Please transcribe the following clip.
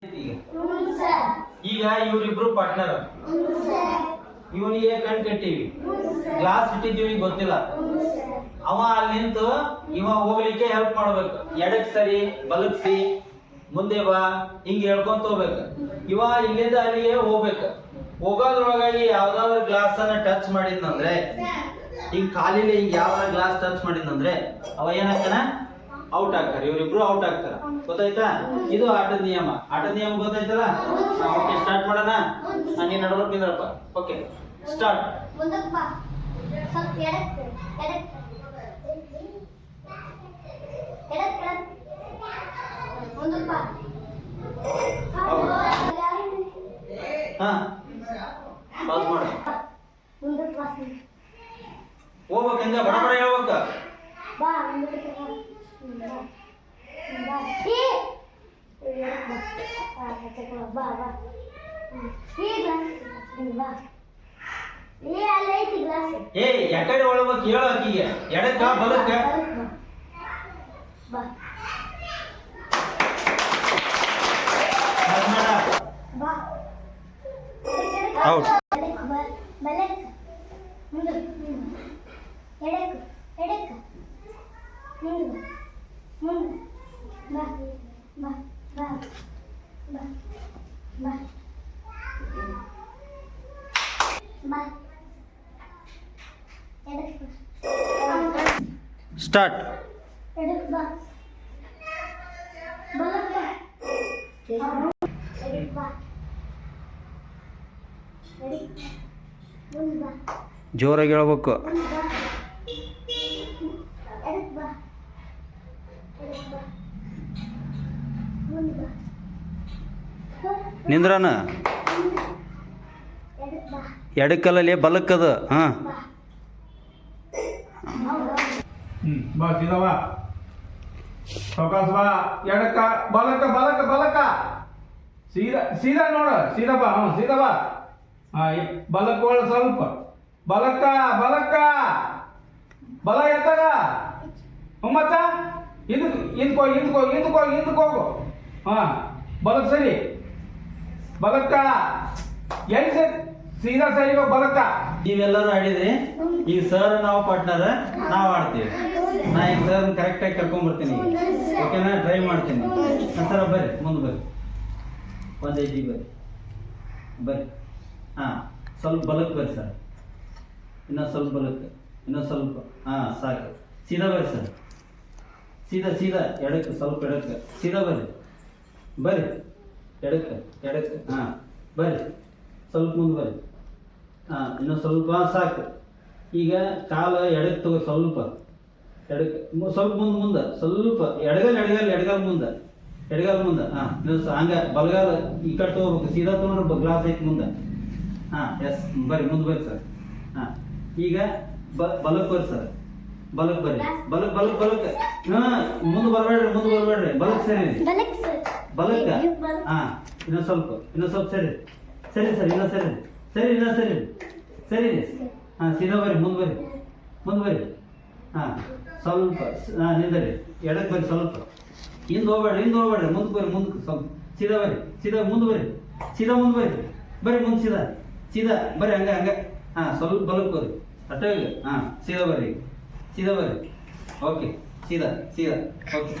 ಈಗ ಇವರಿಬ್ರು ಪಾರ್ಟ್ನರ್. ಇವನಿಗೆ ಕಣ್ ಕಟ್ಟಿವಿ, ಗ್ಲಾಸ್ ಇಟ್ಟಿದ್ದೀವಿ ಗೊತ್ತಿಲ್ಲ. ಅವ ಅಲ್ಲಿ ನಿಂತು ಇವ ಹೋಗ್ಲಿಕ್ಕೆ ಹೆಲ್ಪ್ ಮಾಡ್ಬೇಕು. ಎಡಕ್ ಸರಿ ಬಲಕ್ಸಿ ಮುಂದೆ ಬಾ ಹಿಂಗ್ ಹೇಳ್ಕೊಂತ ಹೋಗ್ಬೇಕು. ಇವ ಇಲ್ಲಿಂದ ಅಲ್ಲಿಗೆ ಹೋಗ್ಬೇಕು. ಹೋಗೋದ್ರೊಳಗಾಗಿ ಯಾವ್ದಾದ್ರು ಗ್ಲಾಸ್ ಅನ್ನ ಟಚ್ ಮಾಡಿದ್ನಂದ್ರೆ, ಹಿಂಗ್ ಕಾಲಿಲಿ ಹಿಂಗ್ ಯಾವ್ದಾರ ಗ್ಲಾಸ್ ಟಚ್ ಮಾಡಿದ್ನಂದ್ರೆ ಅವ ಏನಾಗ್ತಾನ, ಔಟ್ ಆಗ್ತಾರೆ. ಇವರಿಬ್ರು ಔಟ್ ಆಗ್ತಾರ. ಗೊತ್ತಾಯ್ತಾ? ಇದು ಆಟದ ನಿಯಮ. ಆಟದ ನಿಯಮ ಗೊತ್ತಾಯ್ತಲ್ಲ? ಓಕೆ, ಸ್ಟಾರ್ಟ್ ಮಾಡೋಣ. ನೀನ್ ನಡವರ್ಕ್ ನಿಂದ್ರಪ್ಪ. Okay, start. ಹಾ, ಪಾಸ್ ಮಾಡ. ಹೋಗ್ಬೇಕ, ಹೆಂಗ ಬಡ ಬಡ ಹೇಳ್ಬೇಕ. ಏ ಯಾಕಡೆ ಒಳಬೇಕು ಹೇಳ ಆಕಿಗೆ. ಎಡಕ್ಕ ಬಲಕ್ಕ ಔಟ್. ಸ್ಟಾರ್ಟ್. ಜೋರಾಗಿ ಹೇಳ್ಬೇಕು. ನಿಂದ್ರನ ಎಡಕ್ಕಲ್ಲೇ ಬಲಕ್ಕದ. ಹಾ, ಬಾ ಸೀದಾ ಬಾ, ಸಾವಕಾಶ ಬಾ. ಎಡಕ್ಕ ಬಲಕ್ಕ ಬಲಕ್ಕ ಬಲಕ್ಕ ಸೀದಾ ಸೀದಾ ನೋಡ. ಸೀದಾ ಬಾ. ಹ್ಞೂ ಸೀದಾ ಬಾ. ಬಲಕ್ಕ ಒಳ ಸ್ವಲ್ಪ ಬಲಕ್ಕ ಬಲಕ್ಕ ಬಲ ಎತ್ತಾಗ. ಮತ್ತ ಹಿಂದ್ಕೋ ಹಿಂದ್ಕೋ ಹಿಂದ್ಕೋ ಹಿಂದ್ಕೋ ಹೋಗು. ಹಾ, ಬಲಕ್ ಸರಿ ಬಲಕ್ಕ. ಎಲ್ಲಿ ಸರಿ? ಸೀದಾ ಸರಿ ಬಲಕ್ಕ. ನೀವೆಲ್ಲರೂ ಆಡಿದ್ರಿ. ಈಗ ಸರ್ ನಾವು ಪಾರ್ಟ್ನರ್, ನಾವು ಆಡ್ತೀವಿ. ನಾ ಈಗ ಸರ್ ಕರೆಕ್ಟಾಗಿ ಕರ್ಕೊಂಡ್ಬರ್ತೀನಿ. ಓಕೆನಾ? ಟ್ರೈ ಮಾಡ್ತೀನಿ. ಸರ ಬರ್ರಿ, ಮುಂದೆ ಬರ್ರಿ. ಒಂದು ಹೆಜ್ಜಿಗೆ ಬರ್ರಿ, ಬರ್ರಿ. ಹಾಂ, ಸ್ವಲ್ಪ ಬಲಕ್ಕೆ ಬರ್ರಿ ಸರ್. ಇನ್ನೊಂದು ಸ್ವಲ್ಪ ಬಲಕ್ಕೆ, ಇನ್ನೊಂದು ಸ್ವಲ್ಪ. ಹಾಂ, ಸಾಕು. ಸೀದಾ ಬರ್ರಿ ಸರ್. ಸೀದಾ ಸೀದಾ ಎಡಕ್ಕೆ, ಸ್ವಲ್ಪ ಎಡಕ್ಕೆ. ಸೀದಾ ಬರ್ರಿ, ಬರ್ರಿ. ಎಡಕ್ಕೆ ಎಡಕ್ಕೆ. ಹಾಂ, ಬರ್ರಿ. ಸ್ವಲ್ಪ ಮುಂದೆ ಬರ್ರಿ. ಹಾಂ, ಇನ್ನೊಂದು ಸ್ವಲ್ಪ. ಸಾಕು. ಈಗ ಕಾಲು ಎಡಕ್ಕೆ ತಗೋ, ಸ್ವಲ್ಪ ಎಡಕ್ಕೆ, ಸ್ವಲ್ಪ ಮುಂದೆ ಮುಂದೆ ಸ್ವಲ್ಪ. ಎಡಗಾಲ ಎಡಗಾಲ ಎಡಗಾಲ ಮುಂದೆ, ಎಡಗಾಲ ಮುಂದೆ. ಹಾಂ, ಇನ್ನೊಂದು ಹಂಗೆ ಬಲಗಾಲ ಈ ಕಡೆ ತೊಗೋಬೇಕು. ಸೀದಾ ತೊಗೊಂಡ್ರೆ ಗ್ಲಾಸ್ ಐತಿ ಮುಂದೆ. ಹಾಂ, ಎಸ್, ಬರ್ರಿ ಮುಂದೆ ಬರ್ರಿ ಸರ್. ಹಾಂ, ಈಗ ಬಲಕ್ಕೆ ಬರ್ರಿ ಸರ್. ಬಲಕ್ಕೆ ಬರ್ರಿ, ಬಲಕ್ಕೆ ಬಲಕ್ಕೆ ಬಲಕ್ಕೆ. ಹಾಂ, ಮುಂದೆ ಬರಬೇಡ್ರಿ, ಮುಂದೆ ಬರಬೇಡ್ರಿ. ಬಲಕ್ಕೆ ಸರಿ, ಬಲಕ್ಕೆ. ಹಾಂ, ಇನ್ನೊಂದು ಸ್ವಲ್ಪ, ಇನ್ನೊಂದು ಸ್ವಲ್ಪ ಸರಿ ಸರಿ ಸರ್. ಇನ್ನೂ ಸರಿ ಸರಿ, ಇನ್ನೂ ಸರಿ ಸರಿ ರೀ. ಹಾಂ, ಸೀದಾ ಬರ್ರಿ, ಮುಂದೆ ಬರ್ರಿ, ಮುಂದೆ ಬರ್ರಿ. ಹಾಂ, ಸ್ವಲ್ಪ. ಹಾಂ, ನಿಂದರಿ. ಎಡಕ್ಕೆ ಬರ್ರಿ, ಸ್ವಲ್ಪ ಹಿಂದೆ ಹೋಗ್ಬೇಡ್ರಿ, ಹಿಂದೆ ಹೋಗ್ಬೇಡ್ರಿ. ಮುಂದೆ ಬರ್ರಿ, ಮುಂದಕ್ಕೆ ಸ್ವಲ್ಪ. ಸೀದಾ ಬರ್ರಿ, ಸೀದಾ ಮುಂದೆ ಬರ್ರಿ, ಸೀದಾ ಮುಂದೆ ಬರ್ರಿ. ಬರ್ರಿ ಮುಂದೆ ಸೀದಾ ಸೀದಾ ಬರ್ರಿ. ಹಂಗೆ ಹಂಗೆ. ಹಾಂ, ಸ್ವಲ್ಪ ಬಲಕ್ಕೆ ಬರ್ರಿ. ಅಟ್ಟಾಗಿ. ಹಾಂ, ಸೀದಾ ಬರ್ರಿ, ಸೀದಾ ಬರ್ರಿ. ಓಕೆ, ಸೀದಾ ಸೀದಾ. ಓಕೆ.